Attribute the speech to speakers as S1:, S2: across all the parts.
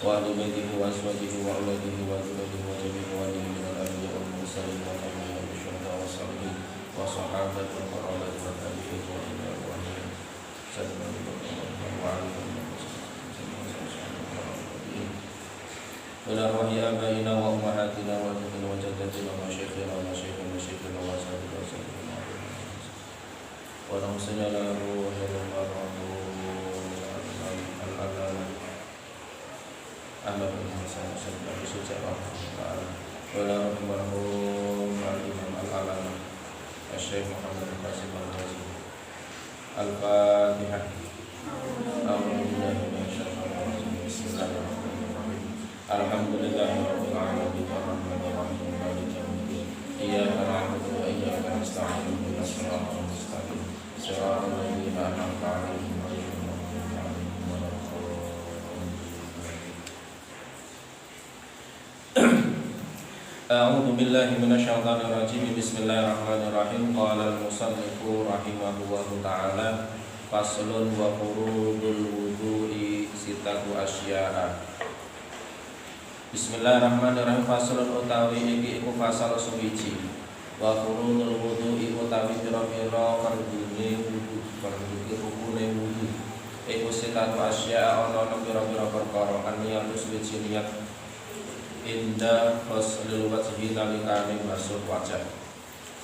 S1: وأهل بيته وأزواجه وأولاده وذريته وجميع واليه من الأنبياء والمرسلين والأنبياء والشهداء والصالحين وصحابة القرابة والتابعين وإلى الوالدين سلم إلى أرواح آبائنا وأمهاتنا وجدنا وجدتنا ومشايخنا ومشايخنا وأصحابنا وسلم ونوصل على روح Ahmad bin Hasan Al-Syarqi sejarah wala rahimahum al-imam al-alama Syekh Muhammad Qasim al-Razi Al-Fatihah. A'udzubillahi minasyaitonir rajim. Bismillahirrahmanirrahim. Alhamdulillahirabbil alamin arrahmanir rahim maliki yaumiddin. Iyyaka na'budu wa iyyaka nasta'in ihdinas siratal mustaqim siratal ladzina an'amta 'alaihim ghairil maghdubi 'alaihim waladdallin. A'udzu billahi minasyaitonir rajim. Bismillahirrahmanirrahim. Qala al-musannifu rahimahullahu ta'ala faslun wa furudul wudu'i sittatu asya'a. Bismillahirrahmanirrahim. Faslun utawi iki iku fasal suwiji. Wa furudul wudu'i utawi pira-pira fardune wudu, fardune rukune wudu. Iku sittatu asya'a ana pira-pira perkara aniyatu suwiji niat inda ghuslil wajhi nalikane basuh wajah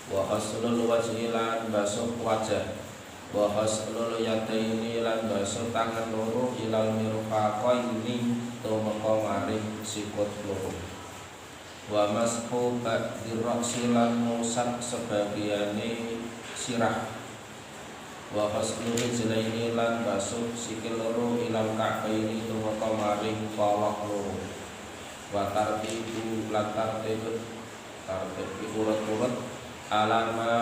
S1: wa ghuslul wajhi lan basuh wajah wa ghuslul yadaini lan basuh tangan loro ilal mirfaqaini tumeka maring sikut loro wa mashu ba'dir ra'si lan musab sebagiane sirah wa ghuslul rijlaini lan basuh sikil loro ilal ka'baini tumeka maring pawak loro wa tartibu lan tartib urut-urut alama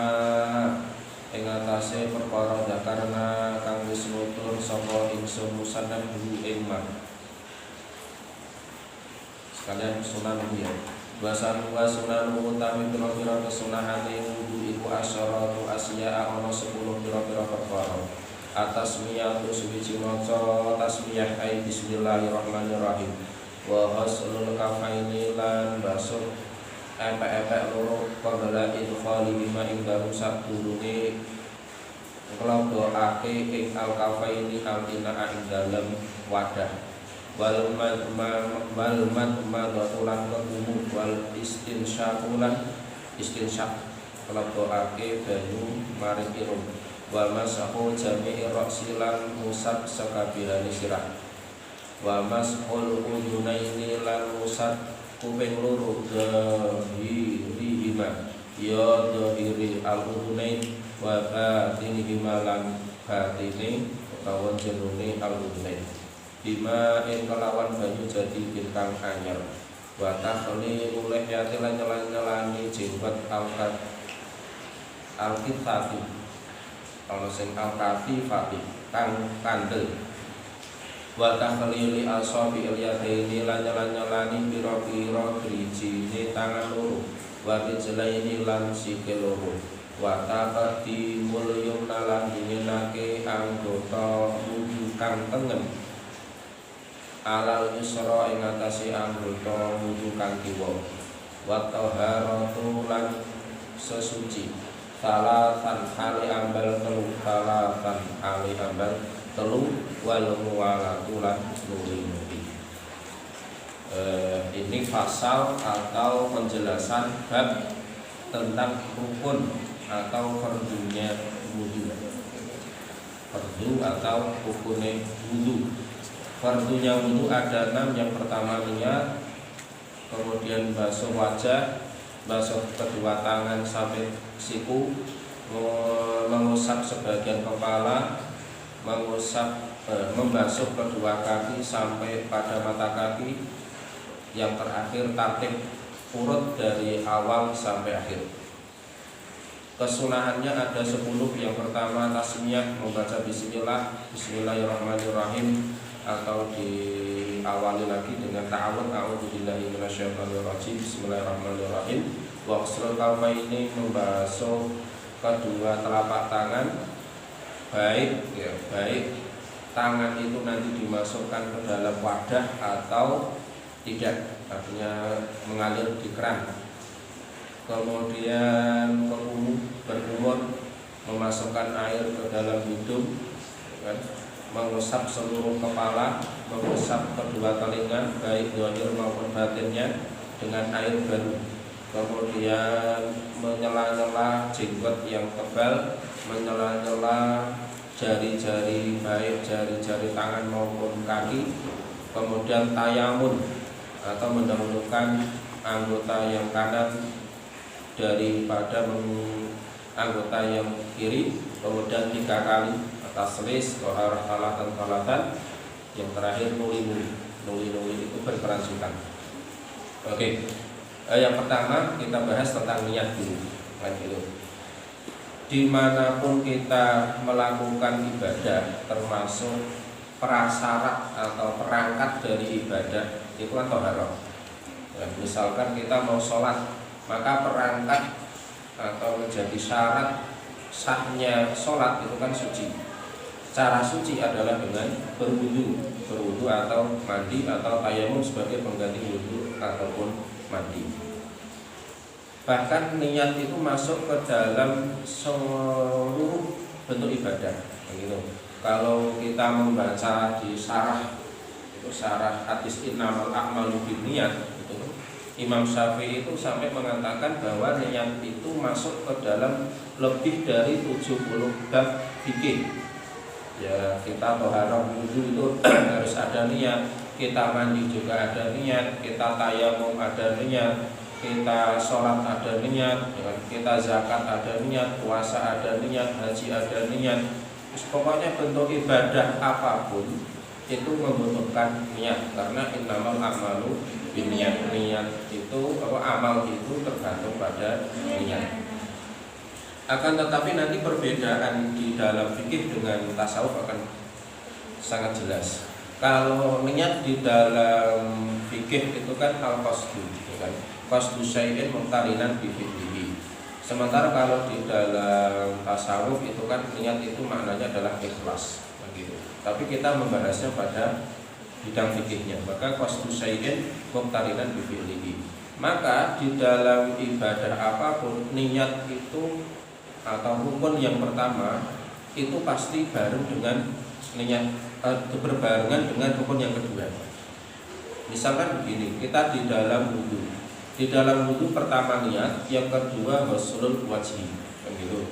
S1: ing atase perkara dakarna kang wis nutur sapa ingsun musannaf ing man sekalian sunan ya basan wa sunan utawi pira-pira kesunahane wudu iku asyaratu asya ana 10 pira-pira perkara atas miyatu suwiji maca tasmiyah ai bismillahirrahmanirrahim wa ghuslul kafaini lan basuh epek-epek loro qabla idkhali bima ing dalem sadurunge nglebokake ing al kafaini al ina ing dalem wadah wal madmatulan kegumu wal istinsyaqulan istinsyaq nglebokake banyu maring irung wal masahu jami'i ra'si lan musab sakabehane sirah wa mashul udunaini lan musad kuping loro dhahirihima ya dhahiri al-udunain wa batinihima lan batine utawa jerone al-udunain bima ing kelawan banyu jadi bintang anyar wa takhli uleh yati lan nyelani jenggot al-kitati ana sing al-katifati kang kandel wa takhlili asabi al-yadaini lan nyelani pira-pira drijine tangan loro wa rijlaini lan sikil loro wa taqaddimul yumna lan dinginake anggota wudu kang tengen alal yusra ing atase anggota wudu kang kiwa wa taharatu lan sesuci salatan hali ambal telu salatan hali ambal telu wal muwalatulan nuri. Ini pasal atau penjelasan bab tentang rukun atau fardunya wudu. Fardu atau rukunnya wudu. Fardunya wudu ada 6. Yang pertama niat, kemudian basuh wajah, basuh kedua tangan sampai siku, mengusap sebagian kepala, membasuh kedua kaki sampai pada mata kaki, yang terakhir tartib urut dari awal sampai akhir. Kesunahannya ada 10. Yang pertama tasmiyah, membaca bismillahirrahmanirrahim, atau diawali lagi dengan ta'awudz a'udzubillahi minasyaitonirrajim bismillahirrahmanirrahim. Wa ghuslul kafaini, membasuh kedua telapak tangan baik tangan itu nanti dimasukkan ke dalam wadah atau tidak, artinya mengalir di keran. Kemudian berkumur, memasukkan air ke dalam hidung, kan? Mengusap seluruh kepala, mengusap kedua telinga baik zahir maupun batinnya dengan air baru. Kemudian menyela-nyela jenggot yang tebal, menyela-nyela jari-jari baik jari-jari tangan maupun kaki. Kemudian tayamun atau mendahulukan anggota yang kanan daripada anggota yang kiri. Kemudian 3 kali taslis, toharah, talatan, yang terakhir nuli itu berkelanjutan. Oke. Yang pertama kita bahas tentang niat dulu. Dimanapun kita melakukan ibadah, termasuk prasyarat atau perangkat dari ibadah itu kan toharah. Misalkan kita mau sholat, maka perangkat atau menjadi syarat sahnya sholat itu kan suci. Cara suci adalah dengan berwudu atau mandi atau tayamum sebagai pengganti wudu ataupun mandi. Bahkan niat itu masuk ke dalam seluruh bentuk ibadah. Begitu. Kalau kita membaca di syarah hadis innamal a'malu binniyat, itu Imam Syafi'i itu sampai mengatakan bahwa niat itu masuk ke dalam lebih dari 70 bab fikih. Ya, kita toharah wudu itu harus ada niat, kita mandi juga ada niat, kita tayamum ada niat, kita sholat ada niat, kita zakat ada niat, puasa ada niat, haji ada niat. Pokoknya bentuk ibadah apapun itu membutuhkan niat, karena innamal a'malu binniyat. Niat itu amal itu tergantung pada niat. Akan tetapi nanti perbedaan di dalam fikih dengan tasawuf akan sangat jelas. Kalau niat di dalam fikih itu kan al-qasdu, kan? Qasdu syai'in muqtarinan bi fi'lihi. Sementara kalau di dalam tasawuf itu kan niat itu maknanya adalah ikhlas, begitu. Tapi kita membahasnya pada bidang fikihnya. Maka qasdu syai'in muqtarinan bi fi'lihi. Maka di dalam ibadah apapun niat itu atau rukun yang pertama itu pasti bareng dengan niat, berbarengan dengan rukun yang kedua. Misalkan begini, kita di dalam wudu pertama niat, yang kedua ghuslul wajhi, begitu.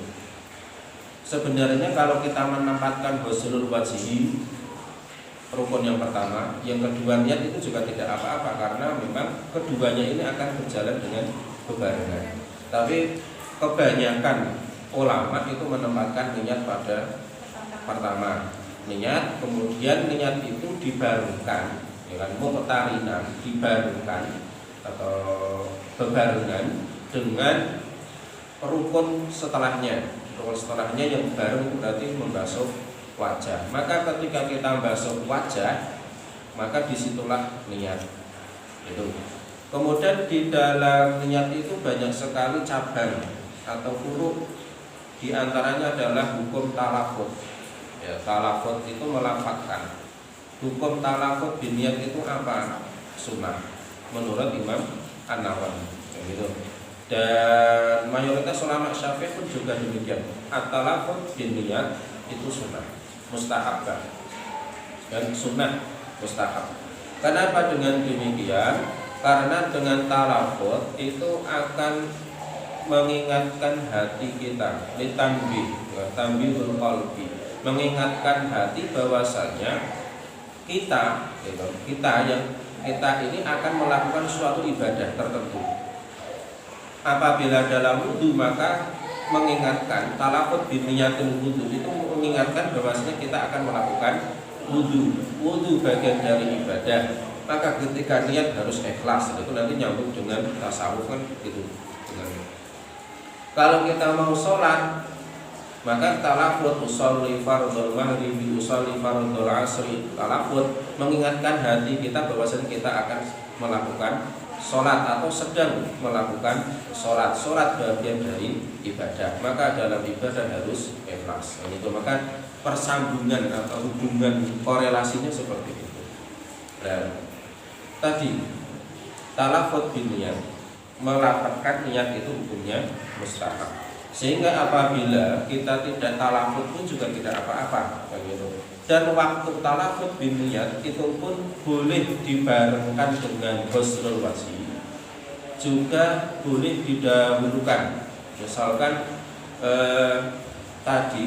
S1: Sebenarnya kalau kita menempatkan ghuslul wajhi rukun yang pertama, yang kedua niat itu juga tidak apa-apa, karena memang keduanya ini akan berjalan dengan berbarengan. Tapi kebanyakan ulama itu menempatkan niat pada pertama niat, kemudian niat itu dibarukan, ya kan, muqtarinan, dibarukan atau berbarengan dengan rukun setelahnya. Rukun setelahnya yang bareng itu berarti membasuh wajah. Maka ketika kita membasuh wajah, maka disitulah niat itu. Kemudian di dalam niat itu banyak sekali cabang atau huruf. Di antaranya adalah hukum talafut. Ya, talafut itu melafadzkan. Hukum talafut biniat itu apa? Sunnah menurut Imam An-Nawawi, gitu. Dan mayoritas ulama Syafi'i pun juga demikian. At-talafut biniat itu sunnah, mustahab, dan sunnah mustahab. Kenapa dengan demikian? Karena dengan talafut itu akan mengingatkan hati kita, tanbihul qalbi, mengingatkan hati bahwasanya kita ini akan melakukan suatu ibadah tertentu. Apabila dalam wudu, maka mengingatkan talafut biniyatul wudu itu mengingatkan bahwasanya kita akan melakukan wudu bagian dari ibadah. Maka ketika niat harus ikhlas, itu nanti nyambung dengan tasawuf kan gitu. Kalau kita mau sholat, maka talafut usolli fardhul maghribi usolli fardhul asri, talafut mengingatkan hati kita bahwasanya kita akan melakukan sholat atau sedang melakukan sholat. Sholat bagian dari ibadah, maka dalam ibadah harus ikhlas. Itu maka persambungan atau hubungan korelasinya seperti itu. Dan tadi talafut bin niat, melafazkan niat itu hukumnya mustahab. Sehingga apabila kita tidak talafut pun juga tidak apa-apa, begitu. Dan waktu talafut bin niat itu pun boleh dibarengkan dengan husnul wajhi, juga boleh didahulukan. Misalkan tadi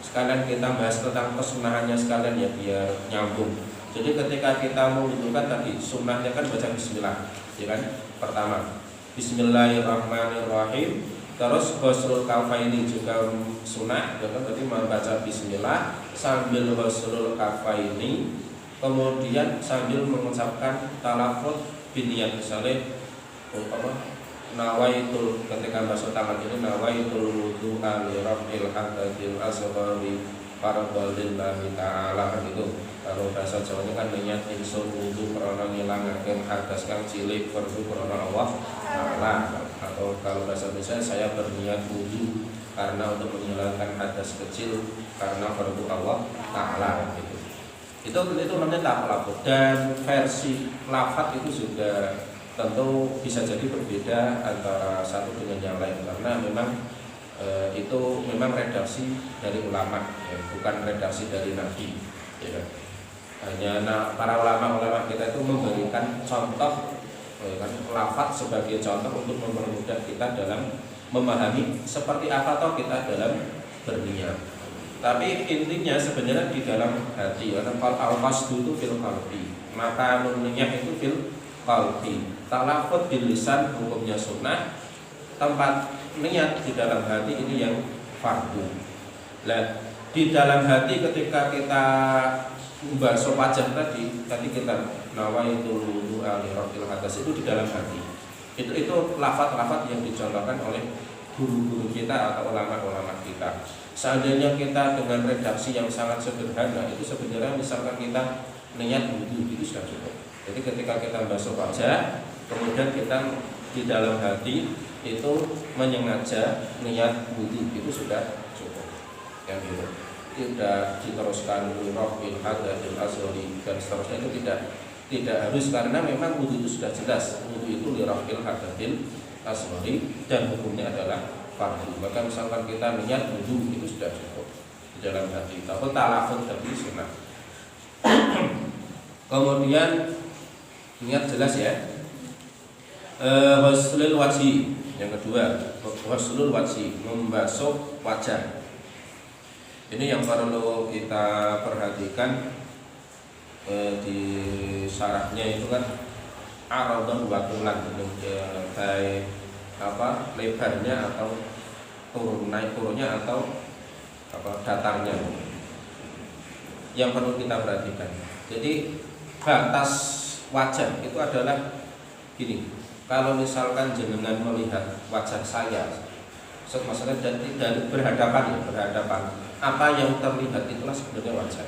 S1: sekalian kita bahas tentang kesunahannya sekalian ya biar nyambung. Jadi ketika kita mengumpulkan tadi sunnahnya kan baca bismillah, ya kan? Pertama Bismillahirrahmanirrahim. Terus husnul kafaini juga sunnah, ya kan? Berarti membaca bismillah sambil husnul kafaini, kemudian sambil mengucapkan talafut bin niyat, misalnya nawaitul, ketika basuh tangan ini nawaitul wudu'a li rabbil hadatil asghari fardhalillahi ta'ala, kan gitu. Kalau bahasa Jawanya kan niat ingsun wudu karena ngilangaken hadas kang cilik fardu karena Allah Ta'ala. Atau kalau bahasa Indonesia saya berniat wudu karena untuk menghilangkan hadas kecil karena fardu Allah Ta'ala, gitu. Itu namanya talafut. Dan versi lafaz itu juga tentu bisa jadi berbeda antara satu dengan yang lain, karena memang itu memang redaksi dari ulama, ya, bukan redaksi dari Nabi, ya. Hanya para ulama kita itu memberikan contoh, ya kan, lafaz sebagai contoh untuk mempermudah kita dalam memahami seperti apa toh kita dalam berniat. Tapi intinya sebenarnya di dalam hati, karena al-qasdu itu fil qalbi, maka niat itu fil qalbi. Talafut bil lisan hukumnya sunnah, tempat niat di dalam hati ini yang fardu. Nah, di dalam hati ketika kita membasuh wajah tadi kita nawaitul wudu'a li rabbil hadas, itu di dalam hati. Itu lafaz-lafaz yang dicontohkan oleh guru-guru kita atau ulama-ulama kita. Seandainya kita dengan redaksi yang sangat sederhana, itu sebenarnya misalkan kita niat wudu, itu sudah cukup. Jadi ketika kita membasuh wajah, kemudian kita di dalam hati itu menyengaja niat wudu, itu sudah cukup. Yang gitu. Tidak diteruskan rabbil hadatil asghari dan seterusnya, itu tidak harus, karena memang wudu itu sudah jelas. Wudu itu li rabbil hadatil asghari dan hukumnya adalah fardu. Maka misalkan kita niat wudu, itu sudah cukup di dalam hati. Tapi talafut tadi sunnah. Kemudian ingat jelas ya, husnul wajhi yang kedua, husnul wajhi, membasuh wajah. Ini yang perlu kita perhatikan. Di syarahnya itu kan aradun wa tulan, baik apa lebarnya atau turunnya atau apa datangnya, yang perlu kita perhatikan. Jadi batas wajah itu adalah gini. Kalau misalkan jenengan melihat wajah saya, maksudnya dan berhadapan, apa yang terlihat itulah sebenarnya wajah.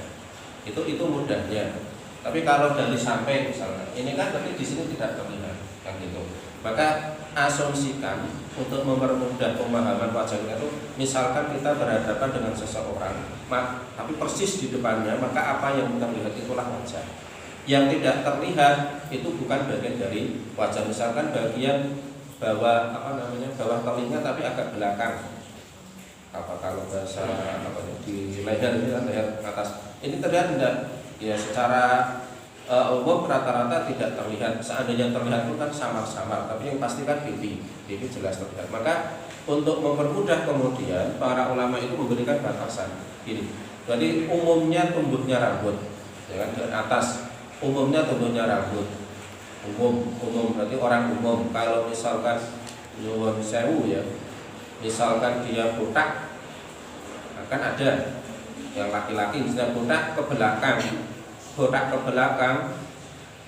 S1: Itu mudahnya. Tapi kalau dari samping misalnya, ini kan tapi di sini tidak terlihat, kan gitu. Maka asumsikan untuk mempermudah pemahaman wajah kita itu, misalkan kita berhadapan dengan seseorang, tapi persis di depannya, maka apa yang terlihat itulah wajah. Yang tidak terlihat itu bukan bagian dari wajah. Misalkan bagian bawah bawah telinga tapi agak belakang. Kalau bahasa di leher ini kan leher atas. Ini terlihat tidak? Ya secara umum rata-rata tidak terlihat. Seandainya terlihat itu kan samar-samar, tapi yang pasti kan pipi jelas terlihat. Maka untuk mempermudah kemudian para ulama itu memberikan batasan. Gini. Jadi umumnya tumbuhnya rambut, ya kan, dari atas. Umumnya tumbuhnya rambut. Umum berarti orang umum. Kalau misalkan nyuwun sewu ya, misalkan dia botak, akan ada yang laki-laki misalnya botak ke belakang,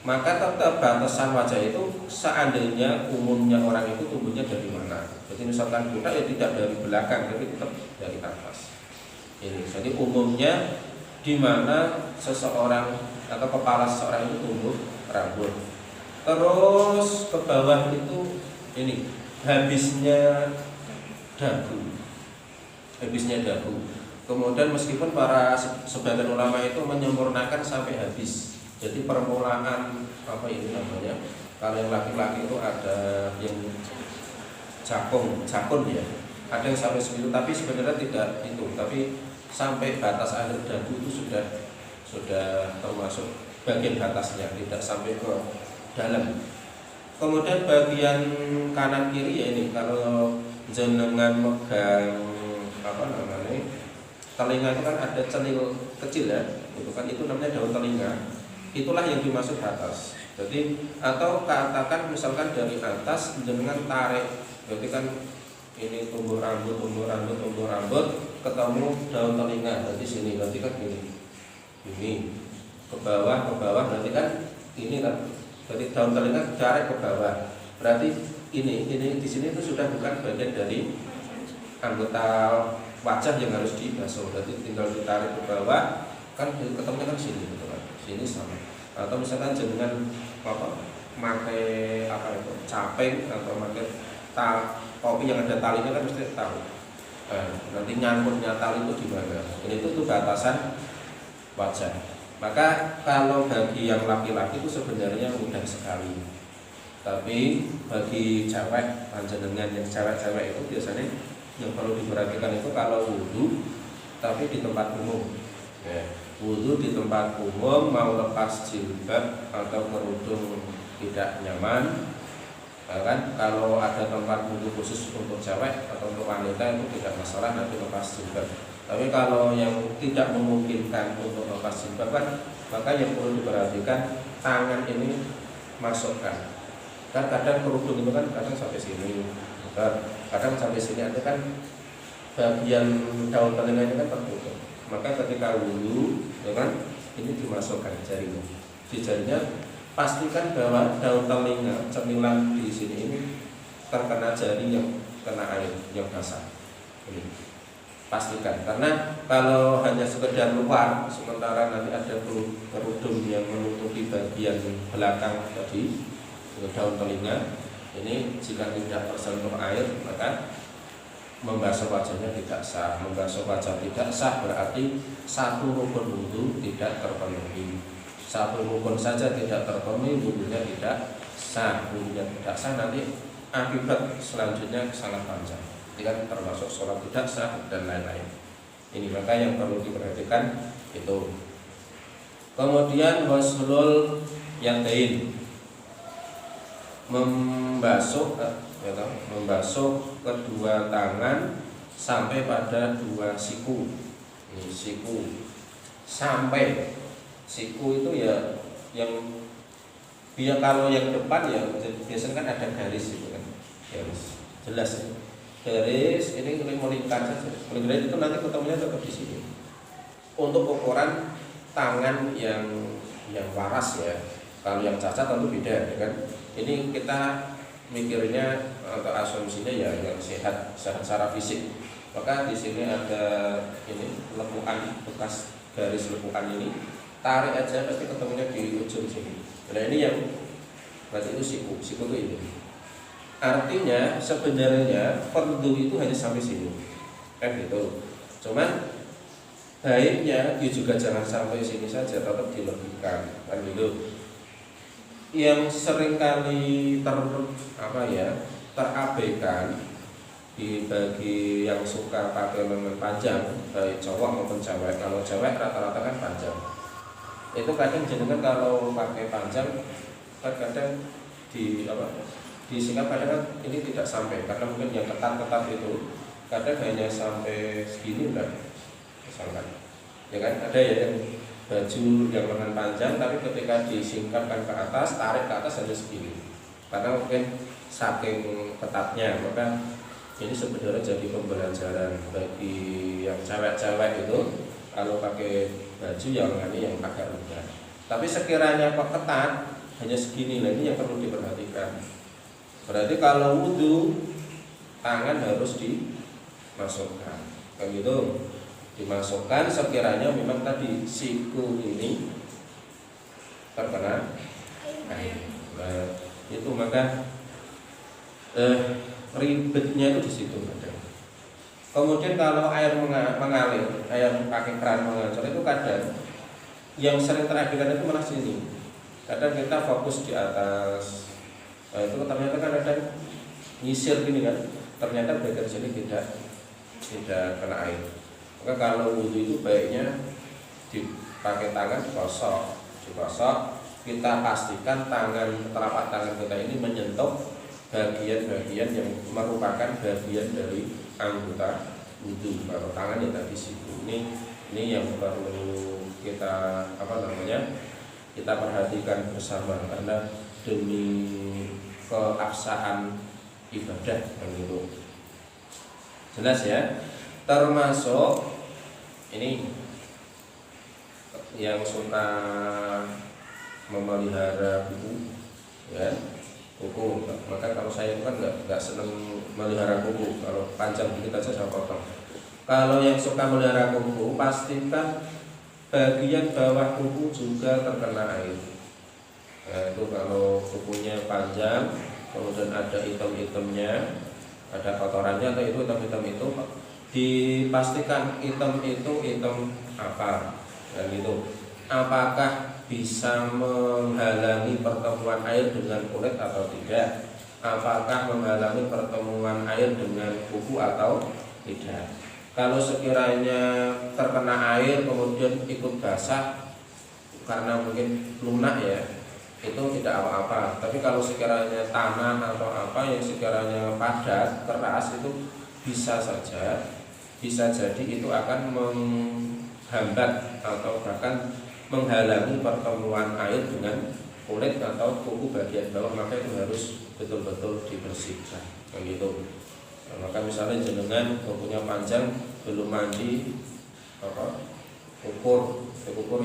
S1: maka tetap batasan wajah itu seandainya umumnya orang itu tumbuhnya dari mana. Jadi misalkan botak ya tidak dari belakang, tapi tetap dari atas. Ini jadi umumnya di mana seseorang atau kepala seseorang itu tumbuh rambut. Terus ke bawah itu ini habisnya dagu. Kemudian meskipun para sebagian ulama itu menyempurnakan sampai habis. Jadi permulaan apa ini namanya? Kalau yang laki-laki itu ada yang jakun ya. Ada yang sampai segitu, tapi sebenarnya tidak itu. Tapi sampai batas akhir dagu itu sudah termasuk bagian batasnya, tidak sampai ke dalam. Kemudian bagian kanan kiri ya ini kalau jenengan megang apa namanya telinga itu kan ada cenil kecil ya, itu namanya daun telinga. Itulah yang dimaksud batas. Jadi atau katakan misalkan dari atas jenengan tarik, berarti kan ini tumbuh rambut ketemu daun telinga, berarti sini berarti kan ini ke bawah berarti kan ini kan berarti daun telinga tarik ke bawah, berarti ini di sini itu sudah bukan bagian dari anggota wajah yang harus dibasuh, berarti tinggal ditarik ke bawah kan ketemunya kan sini gitu kan, sini sama. Atau misalkan jenengan pakai apa itu caping atau pakai topi yang ada talinya kan mesti tahu. Nanti nyangkutnya tali itu di mana? Ini itu batasan wajah. Maka kalau bagi yang laki-laki itu sebenarnya mudah sekali. Tapi bagi cewek, panjenengan yang cewek-cewek itu biasanya yang perlu diperhatikan itu kalau wudhu, tapi di tempat umum. Wudhu di tempat umum, mau lepas jilbab atau kerudung tidak nyaman. Kan kalau ada tempat wudhu khusus untuk cewek atau untuk wanita itu tidak masalah, nanti lepas jilbab. Tapi kalau yang tidak memungkinkan untuk lepas jilbab kan, maka yang perlu diperhatikan tangan ini masukkan. Kan kadang kerudung itu kan kadang sampai sini, kadang sampai sini, ada kan bagian daun telinganya kan tertutup. Maka ketika wudhu, ya kan, ini dimasukkan jarinya. Di jarinya pastikan bahwa daun telinga cemilan di sini ini terkena jari yang kena air yang basah. Ini pastikan, karena kalau hanya sekedar luar, sementara nanti ada kerudung yang menutupi bagian belakang tadi daun telinga, ini jika tidak tersentuh air maka membasuh wajahnya tidak sah. Membasuh wajah tidak sah berarti satu rukun wudhu tidak terpenuhi. Satu rukun saja tidak terpenuhi, wudhunya tidak sah. Wudhunya tidak sah, nanti akibat selanjutnya salah panjang, tidak termasuk sholat tidak sah dan lain-lain. Ini maka yang perlu diperhatikan itu. Kemudian waslul yadain, membasuh kedua tangan sampai pada dua siku. Ini siku sampai siku itu ya yang biar kalau yang depan ya biasanya kan ada garis itu kan, garis jelas ya. Garis ini melingkar saja, melingkar itu nanti ketemunya tetap di sini. Untuk ukuran tangan yang waras ya, kalau yang cacat tentu beda ya kan. Ini kita mikirnya atau asumsinya ya yang sehat secara fisik. Maka di sini ada ini lekukan, bekas garis lekukan ini, tarik aja pasti ketemunya di ujung sini. Nah ini yang berarti itu siku itu ini. Artinya sebenarnya fardu itu hanya sampai sini, kan gitu. Cuman baiknya juga jangan sampai sini saja, tetap dilebihkan, kan gitu. Yang seringkali terabaikan bagi yang suka pakai lengan panjang, baik cowok maupun cewek. Kalau cewek rata-rata kan panjang. Itu kadang jenengan kalau pakai panjang kan kadang disingkat kadang kan ini tidak sampai, karena mungkin yang ketat itu kadang hanya sampai segini lah, misalkan. Ya kan ada ya yang baju yang lengan panjang tapi ketika disingkapkan ke atas, tarik ke atas hanya segini, karena mungkin saking ketatnya. Maka ini sebenarnya jadi pembelajaran bagi yang cewek-cewek itu kalau pakai baju yang ini yang agak rendah. Tapi sekiranya kok ketat hanya segini, nah ini yang perlu diperhatikan. Berarti kalau wudhu tangan harus dimasukkan, kan gitu. Dimasukkan sekiranya memang tadi siku ini terkena air. Nah, itu maka ribetnya itu di situ kadang. Kemudian kalau air mengalir, air pakai keran mengalir itu kadang yang sering terabaikan itu malah sini. Kadang kita fokus di atas, nah, itu ternyata kan ada nyisir gini kan, ternyata bagian sini tidak kena air. Maka kalau wudhu itu baiknya dipakai tangan digosok, kita pastikan telapak tangan kita ini menyentuh bagian-bagian yang merupakan bagian dari anggota wudhu. Kalau tangan ya tadi situ. Ini yang perlu kita kita perhatikan bersama karena demi keabsahan ibadah gitu. Jelas ya. Termasuk ini yang suka memelihara kuku, ya kuku. Maka kalau saya itu kan nggak seneng melihara kuku. Kalau panjang dikit aja saya potong. Kalau yang suka melihara kuku, pastikan bagian bawah kuku juga terkena air. Nah, itu kalau kukunya panjang, kemudian ada hitam-hitamnya, ada kotorannya atau itu hitam-hitam itu, dipastikan hitam itu hitam apa, dan gitu. Apakah bisa menghalangi pertemuan air dengan kulit atau tidak? Apakah menghalangi pertemuan air dengan kuku atau tidak? Kalau sekiranya terkena air kemudian ikut basah karena mungkin lunak ya, itu tidak apa-apa. Tapi kalau sekiranya tanah atau apa yang sekiranya padat, keras, itu bisa jadi itu akan menghambat atau bahkan menghalangi pertemuan air dengan kulit atau kuku bagian bawah. Maka itu harus betul-betul dibersihkan begitu. Nah, maka misalnya jenengan kukunya panjang, belum mandi, ukur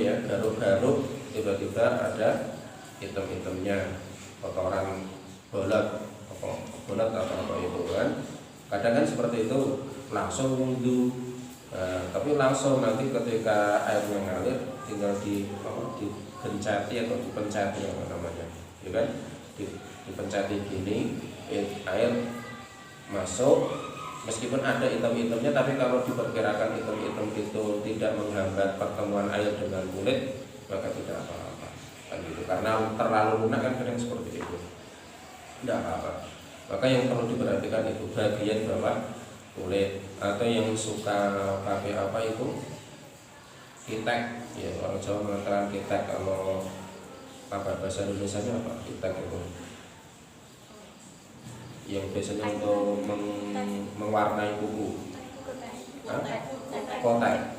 S1: ya, garuk-garuk, tiba-tiba ada hitam-hitamnya, kotoran bolat atau apa itu kan. Kadang kan seperti itu, langsung wudhu. Tapi langsung nanti ketika air mengalir tinggal digencati atau dipencati apa namanya, ya kan? Dipencati gini, air masuk, meskipun ada hitam-hitamnya, tapi kalau diperkirakan hitam-hitam itu tidak menghambat pertemuan air dengan kulit, maka tidak apa-apa kan gitu. Karena terlalu lunak kan kadang seperti itu, tidak apa-apa. Maka yang perlu diperhatikan itu bagian bawah kulit. Atau yang suka pakai apa itu kitek, ya orang Jawa mengatakan kitek. Kalau bahasa Indonesianya apa kitek itu? Yang biasanya untuk mewarnai kuku, kotek.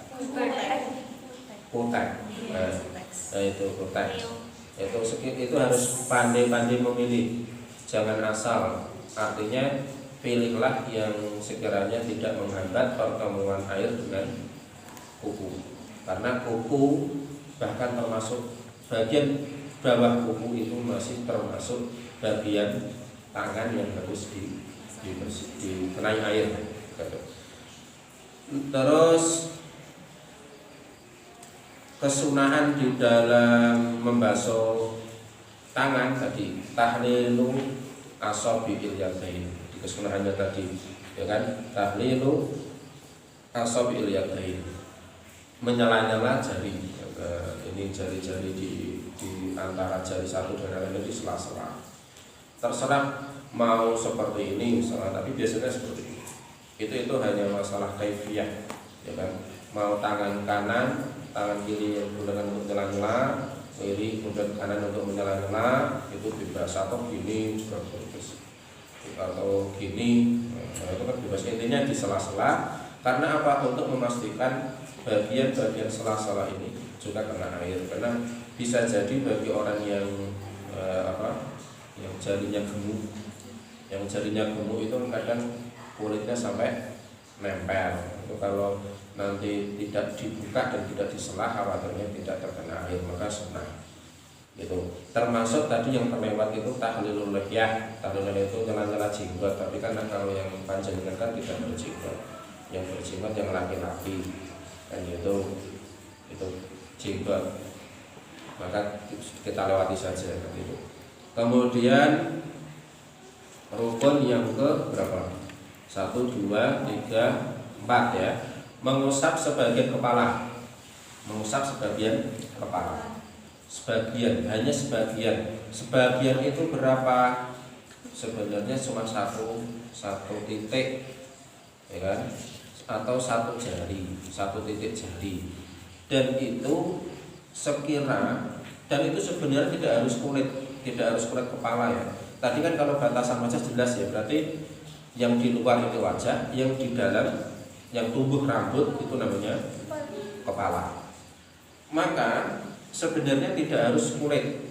S1: Nah itu kotek. Itu harus pandai-pandai memilih, jangan asal. Artinya pilihlah yang sekiranya tidak menghambat pertemuan air dengan kuku. Karena kuku bahkan termasuk bagian bawah kuku itu masih termasuk bagian tangan yang harus dikenai air. Terus kesunahan di dalam membasuh tangan tadi, tahlilu asabi'il yadain. Di kesunahannya tadi, ya kan? Tahlilu asabi'il yadain. Menyala-nyala jari. Ini jari-jari di antara jari satu dan lainnya di sela-sela. Terserah mau seperti ini misalnya, tapi biasanya seperti ini. Itu hanya masalah kaifiyah, ya kan? Mau tangan kanan, tangan kiri yang digunakan untuk menyela-nyela, kiri kemudian kanan untuk menyela-nyela, itu bebas. Atau gini juga bebas, atau gini, nah, itu kan bebas. Intinya di sela-sela. Karena apa? Untuk memastikan bagian-bagian sela-sela ini juga kena air. Karena bisa jadi bagi orang yang yang jarinya gemuk itu kadang kulitnya sampai nempel. Itu kalau nanti tidak dibuka dan tidak disela, khawatirnya tidak terkena air, maka sunnah. Itu termasuk tadi yang terlewat itu tahlilul lihyah. Tahlilul lihyah itu nyela-nyela jenggot, tapi kan kalau yang panjenengan kan tidak berjenggot. Yang berjenggot yang laki-laki kan itu jenggot. Maka kita lewati saja kan itu. Kemudian rukun yang ke berapa? 1, 2, 3, 4 ya. Mengusap sebagian kepala. Mengusap sebagian kepala. Sebagian, hanya sebagian. Sebagian itu berapa? Sebenarnya cuma satu titik, ya kan? Atau satu jari, satu titik jari. Dan itu sekira, dan itu sebenarnya tidak harus kulit kepala ya. Tadi kan kalau batasan wajah jelas ya, berarti yang di luar itu wajah, yang di dalam, yang tumbuh rambut itu namanya kepala. Maka sebenarnya tidak harus kulit.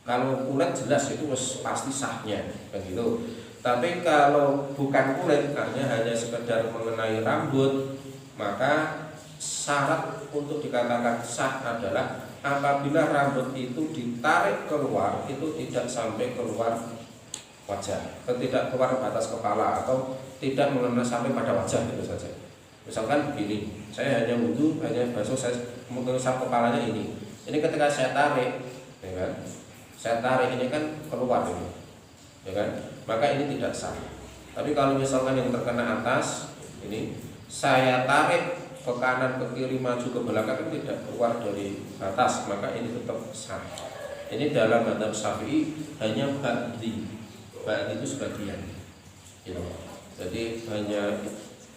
S1: Kalau kulit jelas itu pasti sahnya, begitu. Tapi kalau bukan kulit, hanya sekedar mengenai rambut, maka syarat untuk dikatakan sah adalah apabila rambut itu ditarik keluar, itu tidak sampai keluar wajah, tidak keluar batas kepala, atau tidak mengenai sampai pada wajah, itu saja. Misalkan begini, saya hanya wudhu, hanya basuh, saya mengusap kepalanya ini ketika saya tarik, ya kan? Saya tarik ini kan keluar ini, ya kan? Maka ini tidak sah. Tapi kalau misalkan yang terkena atas ini, saya tarik ke kanan, ke kiri, maju, ke belakang, kan tidak keluar dari batas, maka ini tetap sah. Ini dalam mazhab Syafi'i hanya ba'di itu sebagian, gitu. Jadi hanya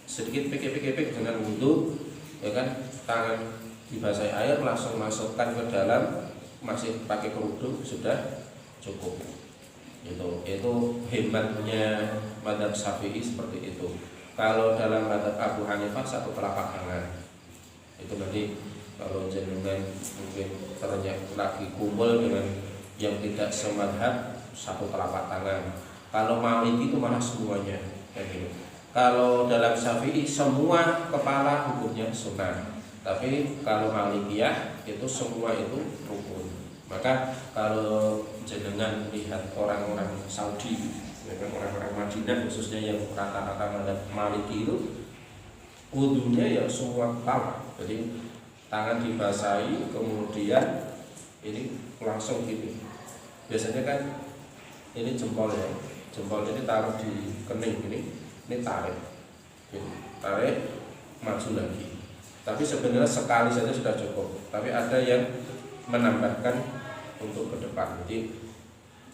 S1: sedikit pik dengan wudhu, ya kan? Tangan dibasahi air, langsung masukkan ke dalam, masih pakai kerudung, sudah cukup. Itu hebatnya mazhab Syafi'i seperti itu. Kalau dalam mazhab Abu Hanifah satu telapak tangan. Itu nanti kalau jenengan mungkin ternyata lagi kumpul dengan yang tidak semadhab, satu telapak tangan. Kalau Maliki itu malah semuanya, kayak gitu. Kalau dalam Syafi'i semua kepala hukumnya sunnah. Tapi kalau Malikiyah itu semua itu rukun. Maka kalau jenengan lihat orang-orang Saudi, orang-orang Madinah khususnya yang rata-rata mazhab Maliki itu wudunya ya semua kepala. Jadi tangan dibasahi, kemudian ini langsung gini. Biasanya kan ini jempol ya, jempol ini taruh di kening ini tarik, tarik maju lagi. Tapi sebenarnya sekali saja sudah cukup. Tapi ada yang menambahkan untuk ke depan. Jadi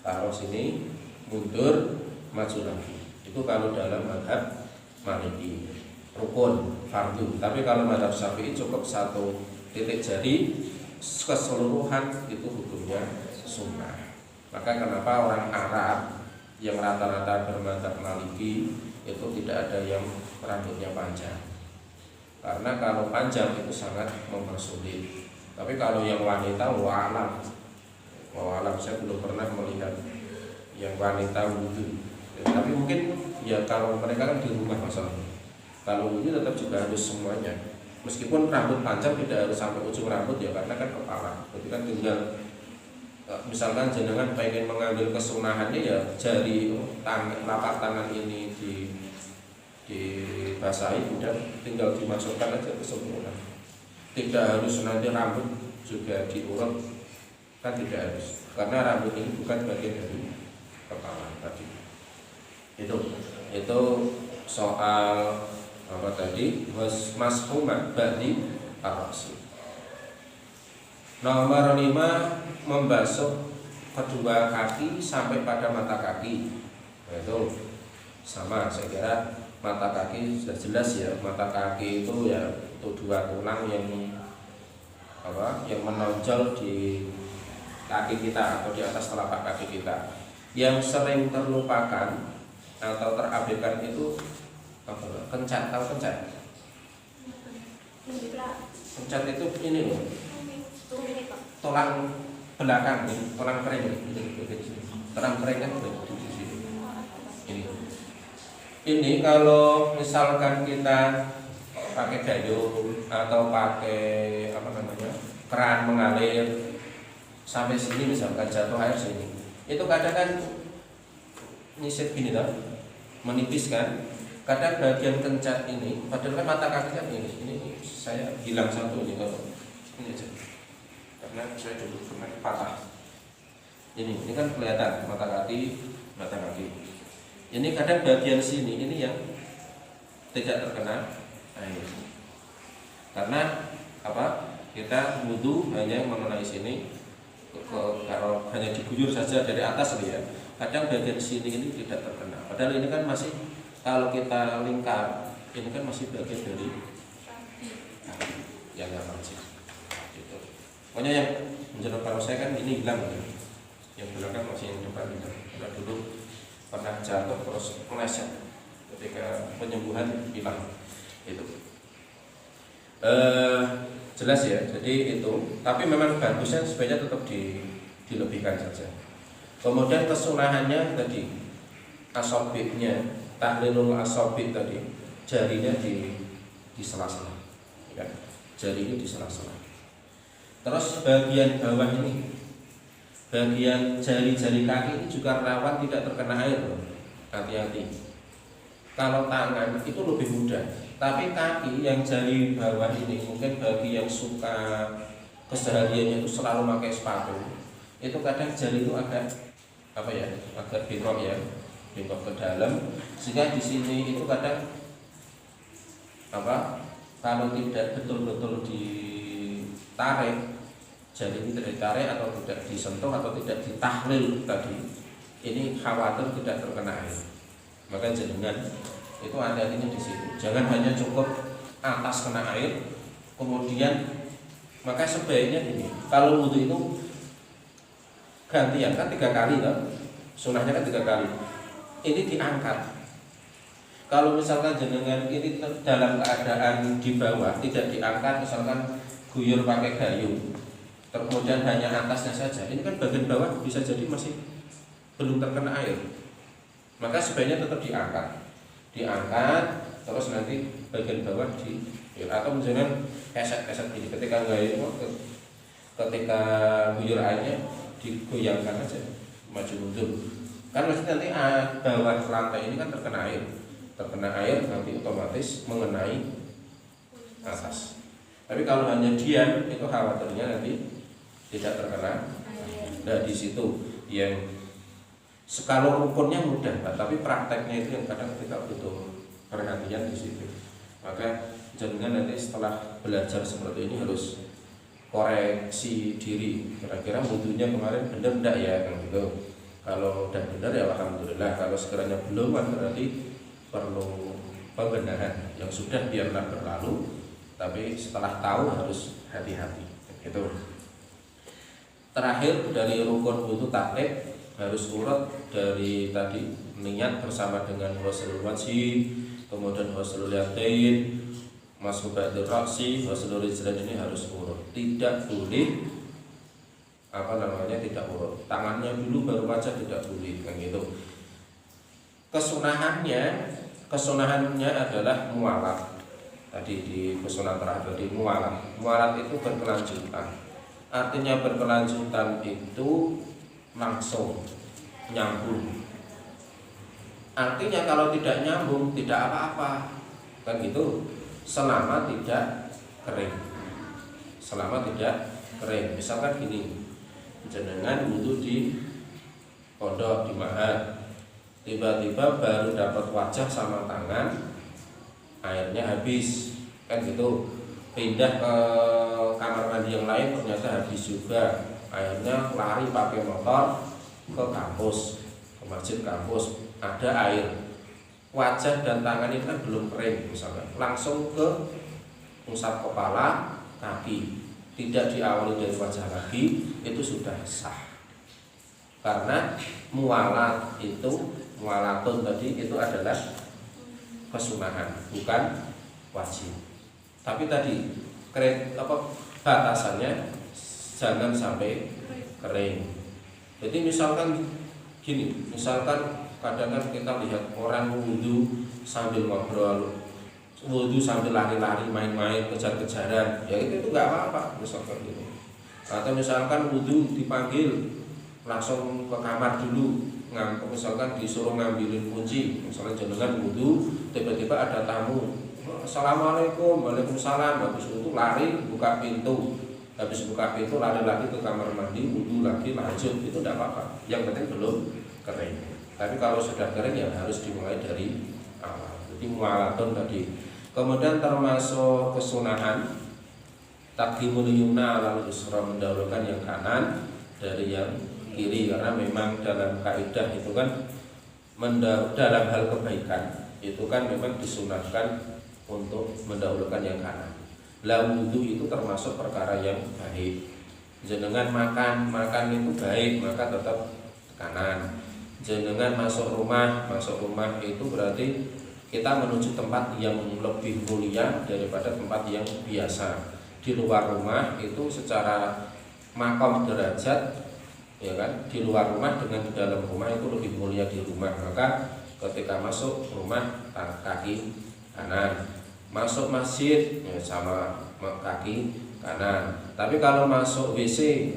S1: taruh sini, mundur, maju lagi. Itu kalau dalam mazhab Maliki rukun fardu. Tapi kalau mazhab Syafi'i cukup satu titik jari, keseluruhan itu hukumnya sunnah. Maka kenapa orang Arab yang rata-rata bermazhab Maliki itu tidak ada yang rambutnya panjang? Karena kalau panjang itu sangat mempersulit. Tapi kalau yang wanita, wa'alam saya belum pernah melihat yang wanita wudhu. Tapi mungkin ya kalau mereka kan di rumah masalahnya. Kalau wudhu tetap juga harus semuanya. Meskipun rambut panjang tidak harus sampai ujung rambut ya, karena kan kepala. Berarti kan tinggal misalkan jenengan pengen mengambil kesunahannya ya jari telapak tangan ini dibasahi, kemudian tinggal dimasukkan aja ke sempurna. Tidak harus nanti rambut juga diurut, kan tidak harus, karena rambut ini bukan bagian dari kepala tadi. Itu soal apa tadi, mashuma ba'di ar-ra'si. Nomor 5, membasuh kedua kaki sampai pada mata kaki. Nah, itu sama, saya kira mata kaki sudah jelas ya. Mata kaki itu ya itu dua tulang yang menonjol di kaki kita atau di atas telapak kaki kita. Yang sering terlupakan atau terabaikan itu kencat. Tahu kencat? Kencat itu ini loh, tulang belakang, tulang kering ini. Tulang kering kan di sini. Ini kalau misalkan kita pakai dayung atau pakai keran mengalir sampai sini, misalkan jatuh air sini, itu kadang kan nyisip gini lah, menipis kan. Kadang bagian kencat ini, padahal kan mata kaki kan ini saya hilang satu ini kalau ini aja, karena saya dulu pernah patah. Ini kan kelihatan mata kaki. Ini kadang bagian sini ini yang tidak terkena air. Karena apa? Kita wudu hanya mengenai sini. Kalau hanya diguyur saja dari atas ya. Kadang bagian sini ini tidak terkena. Padahal ini kan masih, kalau kita lingkar, ini kan masih bagian dari yang wajib. Gitu. Pokoknya yang menurut kalau saya kan ini hilang, yang belakang masih yang depan hilang. Karena dulu pernah jatuh terus meleset ketika penyembuhan hilang. Itu jelas ya. Jadi itu. Tapi memang bagusnya sebaiknya tetap dilebihkan saja. Kemudian kesunahannya tadi asobiknya, tahlilul asobik tadi, jarinya di sela-sela, ya. Jarinya di sela-sela. Terus bagian bawah ini, bagian jari-jari kaki ini juga rawan tidak terkena air. Hati-hati. Kalau tangan itu lebih mudah, tapi kaki yang jari bawah ini mungkin bagi yang suka kesehariannya itu selalu pakai sepatu, itu kadang jari itu agak bengkok ya, bengkok ke dalam, sehingga di sini itu kadang kalau tidak betul-betul ditarik, jari ini tidak ditarik atau tidak disentuh atau tidak ditahlil tadi, ini khawatir tidak terkena air. Maka jenengan itu hati-hatinya di situ. Jangan hanya cukup atas kena air, kemudian maka sebaiknya gini, kalau wudu itu gantian kan 3 kali kan, sunahnya kan 3 kali. Ini diangkat. Kalau misalkan jenengan ini dalam keadaan di bawah tidak diangkat, misalkan guyur pakai gayung, kemudian hanya atasnya saja, ini kan bagian bawah bisa jadi masih belum terkena air. Maka sebaiknya tetap diangkat, terus nanti bagian bawah atau jangan keset gini. Ketika guyur airnya digoyangkan aja, maju mundur. Kan maksudnya nanti bawah lantai ini kan terkena air nanti otomatis mengenai atas. Tapi kalau hanya diam itu khawatirnya nanti tidak terkena. Nah di situ yang kalau rukunnya mudah, tapi prakteknya itu yang kadang kita butuh perhatian di situ. Maka jangan nanti setelah belajar seperti ini harus koreksi diri, kira-kira wudunya kemarin benar enggak ya, kan gitu. Kalau udah benar ya alhamdulillah, kalau sekiranya belum kan berarti perlu pembenahan. Yang sudah biarlah berlalu, tapi setelah tahu harus hati-hati gitu. Terakhir dari rukun wudu taklid harus urut dari tadi niat bersama dengan ghuslul wajhi, kemudian ghuslul yadain, masuk ba'dil ra'si, ghuslul rijlain, ini harus urut. Tidak boleh tidak urut. Tangannya dulu baru wajah, tidak boleh kan gitu. Kesunahannya adalah mualat. Tadi di kesunahan terakhir di mualat. Mualat itu berkelanjutan. Artinya berkelanjutan itu langsung nyambung. Artinya kalau tidak nyambung tidak apa-apa, kan gitu. Selama tidak kering. Misalkan gini, jenengan wudu di pondok, di mahat, tiba-tiba baru dapat wajah sama tangan, airnya habis, kan gitu. Pindah ke kamar mandi yang lain ternyata habis juga, akhirnya lari pakai motor ke kampus, ke masjid kampus, ada air, wajah dan tangan ini kan belum kering, misalnya langsung ke usap kepala, kaki, tidak diawali dari wajah lagi, itu sudah sah. Karena mualatun tadi itu adalah kesunahan, bukan wajib. Tapi tadi batasannya jangan sampai kering. Jadi misalkan gini, kadang-kadang kita lihat orang wudu sambil ngobrol, wudu sambil lari-lari, main-main, kejar-kejaran, ya itu nggak apa-apa misalkan gitu. Atau misalkan wudu dipanggil langsung ke kamar dulu, misalkan disuruh ngambilin kunci, misalnya jenengan wudu, tiba-tiba ada tamu, assalamualaikum, waalaikumsalam, habis itu lari buka pintu, habis buka pintu lari lagi ke kamar mandi, wudhu lagi, lanjut, itu tidak apa-apa. Yang penting belum kering. Tapi kalau sudah kering ya harus dimulai dari awal. Jadi mualatun tadi. Kemudian termasuk kesunahan taqdimul yumna lalu yusra, mendahulukan yang kanan dari yang kiri, karena memang dalam kaidah itu kan dalam hal kebaikan itu kan memang disunahkan untuk mendahulukan yang kanan. Lah wudu itu termasuk perkara yang baik. Jenengan makan itu baik, maka tetap kanan. Jenengan masuk rumah itu berarti kita menuju tempat yang lebih mulia daripada tempat yang biasa. Di luar rumah itu secara maqam derajat, ya kan, di luar rumah dengan di dalam rumah itu lebih mulia di rumah. Maka ketika masuk rumah kaki kanan, masuk masjid ya sama kaki kanan. Tapi kalau masuk WC,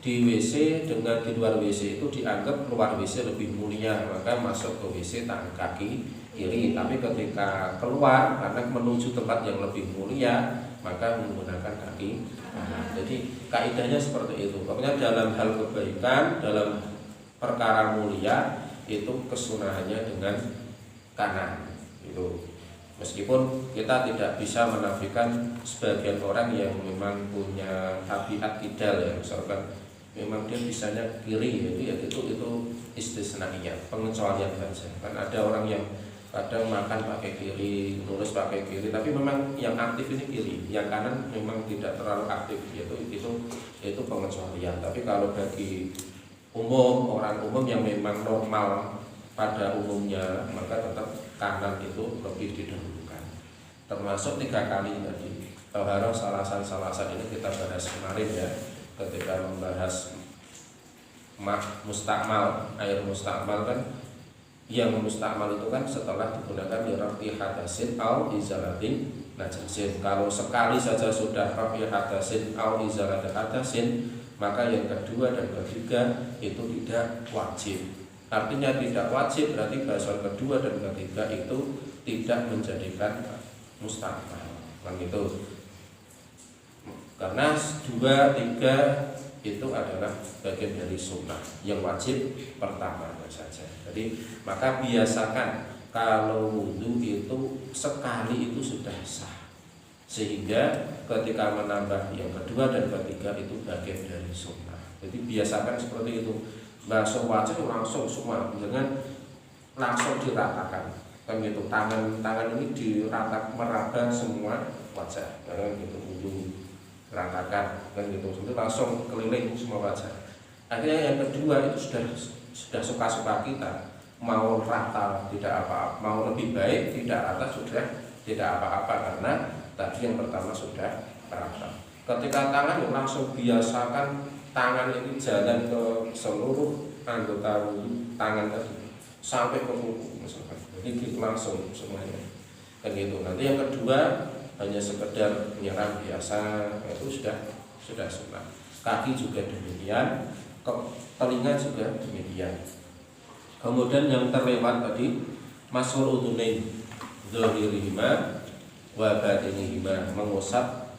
S1: di WC dengan di luar WC itu dianggap luar WC lebih mulia, maka masuk ke WC tangan kaki kiri. Tapi ketika keluar karena menuju tempat yang lebih mulia, maka menggunakan kaki kanan. Jadi kaidahnya seperti itu. Pokoknya dalam hal kebaikan, dalam perkara mulia itu kesunahannya dengan kanan. Itu meskipun kita tidak bisa menafikan sebagian orang yang memang punya tabiat kidal ya, misalkan memang dia bisanya kiri, jadi itu istisnainya, pengecualian saja. Kan ada orang yang kadang makan pakai kiri, nulis pakai kiri, tapi memang yang aktif ini kiri, yang kanan memang tidak terlalu aktif, itu pengecualian. Tapi kalau bagi umum, orang umum yang memang normal pada umumnya, maka tetap kanan itu lebih didahulukan. Termasuk 3 kali tadi. Taharah salasan ini kita bahas kemarin ya, ketika membahas mustakmal, air mustakmal kan. Yang mustakmal itu kan setelah digunakan di rafi hadasin au izalatin najasin. Kalau sekali saja sudah rafi hadasin au izalatin hadasin, maka yang kedua dan ketiga itu tidak wajib. Artinya tidak wajib berarti basuhan kedua dan ketiga itu tidak menjadikan mustakmal. Kan itu. Karena 2, 3 itu adalah bagian dari sunnah. Yang wajib pertama saja. Jadi maka biasakan kalau wudhu itu sekali itu sudah sah, sehingga ketika menambah yang kedua dan ketiga itu bagian dari sunnah. Jadi biasakan seperti itu. Basuh wajah langsung semua, jangan langsung diratakan. Kan gitu, tangan ini meraba semua wajah, kan gitu, wudhu ratakan, kan gitu, langsung keliling semua wajah. Akhirnya yang kedua itu sudah suka-suka kita, mau rata tidak apa-apa, mau lebih baik tidak rata sudah tidak apa-apa, karena tadi yang pertama sudah rata. Ketika tangan langsung biasakan tangan ini jalan ke seluruh anggota tangan tadi sampai ke kuku misalkan, jadi langsung semuanya kan gitu. Nanti yang kedua hanya sekedar menyiram biasa, itu sudah sunnah. Kaki juga demikian, telinga juga demikian. Kemudian yang terlewat tadi masul udhunain dzahirihima wa batinihima, mengusap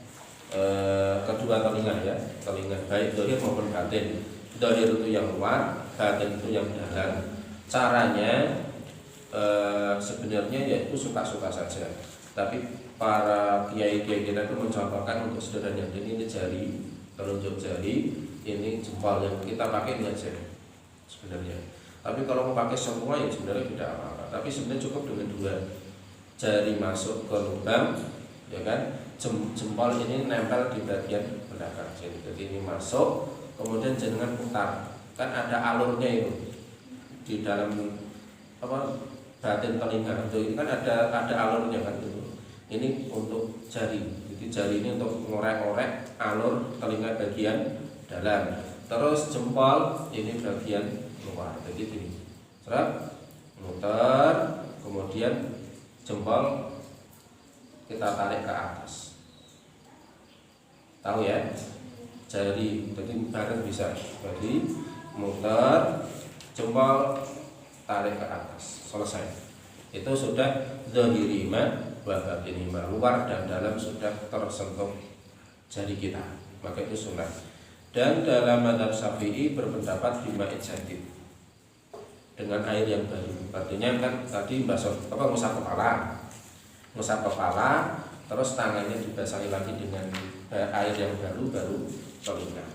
S1: kedua telinga ya, telinga baik dzahir maupun batin. Dzahir itu yang luar, batin itu yang dalam. Caranya sebenarnya yaitu suka-suka saja. Tapi para kiai-kiai kita itu mencontohkan untuk sederhana, ini jari, telunjuk jari, ini jempol yang kita pakai ini aja sebenarnya. Tapi kalau mau pakai semua ya sebenarnya tidak apa-apa. Tapi sebenarnya cukup dengan 2 jari masuk ke lubang, ya kan? Jempol ini nempel di bagian belakang sini. Jadi ini masuk, kemudian jenengan putar. Kan ada alurnya itu di dalam batin telinga. Itu kan ada alurnya kan itu. Ini untuk jari. Jadi jari ini untuk ngorek-ngorek alur telinga bagian dalam. Terus jempol ini bagian luar. Jadi gini. Serap, muter, kemudian jempol kita tarik ke atas. Tahu ya? Jari, jadi bareng bisa. Jadi muter, jempol tarik ke atas. Selesai. Itu sudah dzahirihima wa batinihima, luar dan dalam sudah tersentuh jari kita. maka itu sunnah. Dan dalam mazhab Syafi'i berpendapat bima'in jadid, dengan air yang baru. Artinya kan tadi ngusap kepala, terus tangannya dibasahi lagi dengan air yang baru telinga.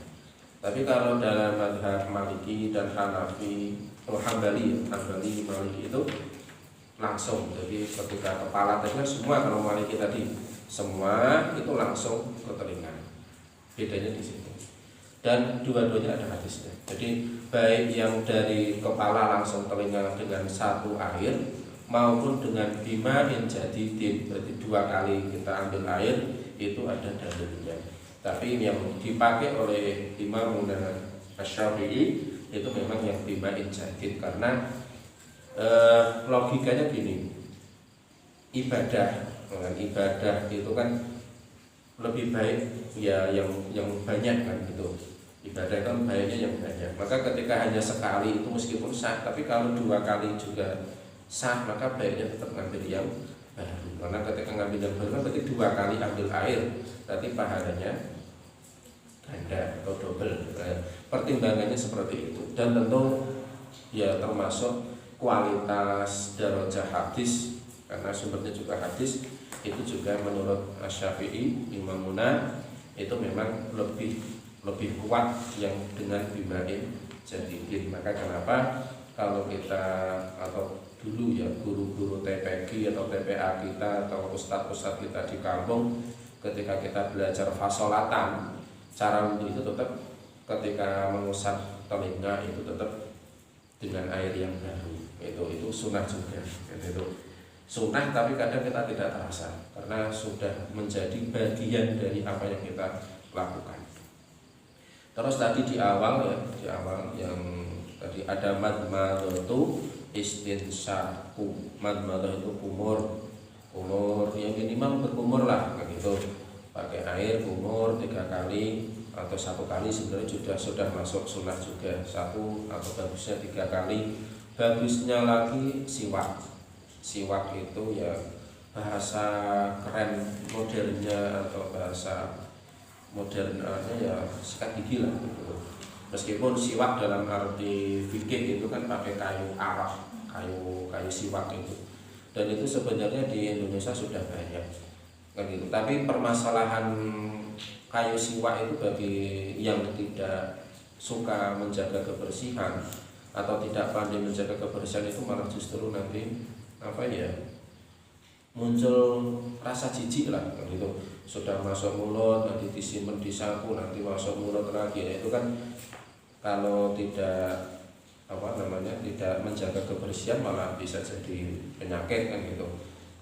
S1: Tapi kalau dalam mazhab Maliki dan Hanafi, Hambali Maliki itu langsung. Jadi ketika kepala tadi kan semua, kalau Maliki tadi semua itu langsung ke telinga. Bedanya di situ. Dan dua-duanya ada hadisnya. Jadi baik yang dari kepala langsung telinga dengan satu air maupun dengan bima'in jadidin, berarti 2 kali kita ambil air, itu ada dalilnya. Tapi yang dipakai oleh Imam Asy-Syafi'i itu memang yang bima'in jadid, karena logikanya gini, ibadah itu kan lebih baik ya yang banyak kan gitu. Ibadah kan baiknya yang banyak. Maka ketika hanya sekali itu meskipun sah, tapi kalau 2 kali juga sah, maka baiknya tetap ngambil yang baru. Karena ketika ngambil yang baru berarti 2 kali ambil air, berarti pahalanya ganda atau double. Pertimbangannya seperti itu. Dan tentu ya termasuk kualitas darajah hadis, karena sumbernya juga hadis, itu juga menurut Asy-Syafi'i, Imam Muna, itu memang lebih kuat yang dengan bima'in jadidin. Maka kenapa kalau kita atau dulu ya guru-guru TPG atau TPA kita atau ustadz-ustadz kita di kampung, ketika kita belajar fasolatan, cara untuk itu tetap ketika mengusap telinga itu tetap dengan air yang baru. Itu sunnah juga. Itu sunnah, tapi kadang kita tidak terasa karena sudah menjadi bagian dari apa yang kita lakukan. Terus tadi di awal yang tadi ada madmadatu istinsyaku. Madmadah itu kumur yang minimal berkumur lah gitu. Pakai air kumur 3 kali atau 1 kali sebenarnya sudah masuk sunnah juga. 1 atau bagusnya 3 kali. Bagusnya lagi siwak itu ya bahasa keren modernnya atau bahasa modernnya ya sikat gigi lah gitu. Meskipun siwak dalam arti fikih itu kan pakai kayu arak, kayu siwak itu. Dan itu sebenarnya di Indonesia sudah banyak kan gitu. Tapi permasalahan kayu siwak itu bagi yang tidak suka menjaga kebersihan atau tidak pandai menjaga kebersihan itu malah justru nanti muncul rasa jijik lah gitu. Sudah masuk mulut nanti disimpan di saku, nanti masuk mulut lagi. Itu kan kalau tidak tidak menjaga kebersihan malah bisa jadi penyakit kan gitu.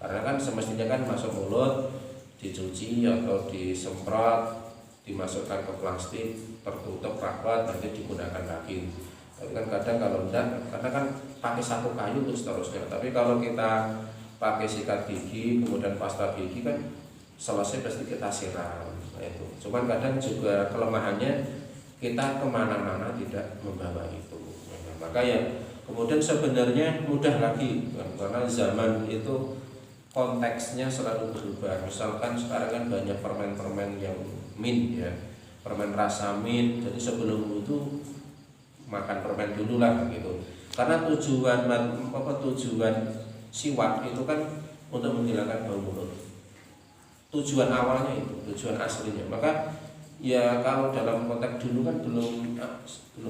S1: Karena kan semestinya kan masuk mulut dicuci atau disemprot, dimasukkan ke plastik tertutup rapat, nanti digunakan lagi. Tapi kan kadang kalau enggak, karena kan pakai sapu kayu terus terusnya. Tapi kalau kita pakai sikat gigi kemudian pasta gigi kan selesai pasti kita siram. Nah, itu. Cuman kadang juga kelemahannya kita kemana-mana tidak membawa itu. Nah, maka ya kemudian sebenarnya mudah lagi karena zaman itu konteksnya selalu berubah. Misalkan sekarang kan banyak permen-permen yang mint ya, permen rasa mint. Jadi sebelum itu makan permen dulu lah gitu. Karena tujuan siwak itu kan untuk menghilangkan bau mulut. Tujuan awalnya itu, tujuan aslinya. Maka ya kalau dalam konteks dulu kan belum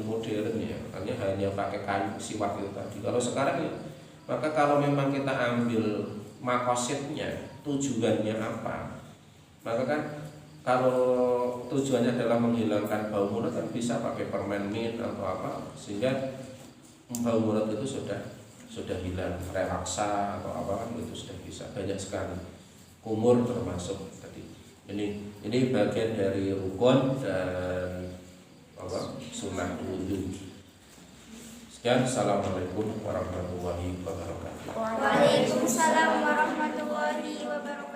S1: modern ya, hanya pakai kayu siwak itu tadi. Kalau sekarang ya, maka kalau memang kita ambil makosidnya, tujuannya apa, maka kan kalau tujuannya adalah menghilangkan bau mulut kan bisa pakai permen mint atau apa, sehingga bau mulut itu sudah hilang, relaksa atau apa kan itu sudah bisa, banyak sekali. Kumur termasuk tadi. Ini bagian dari rukun dan sunnah wudu. Sekian, assalamualaikum warahmatullahi wabarakatuh.
S2: Waalaikumsalam warahmatullahi wabarakatuh.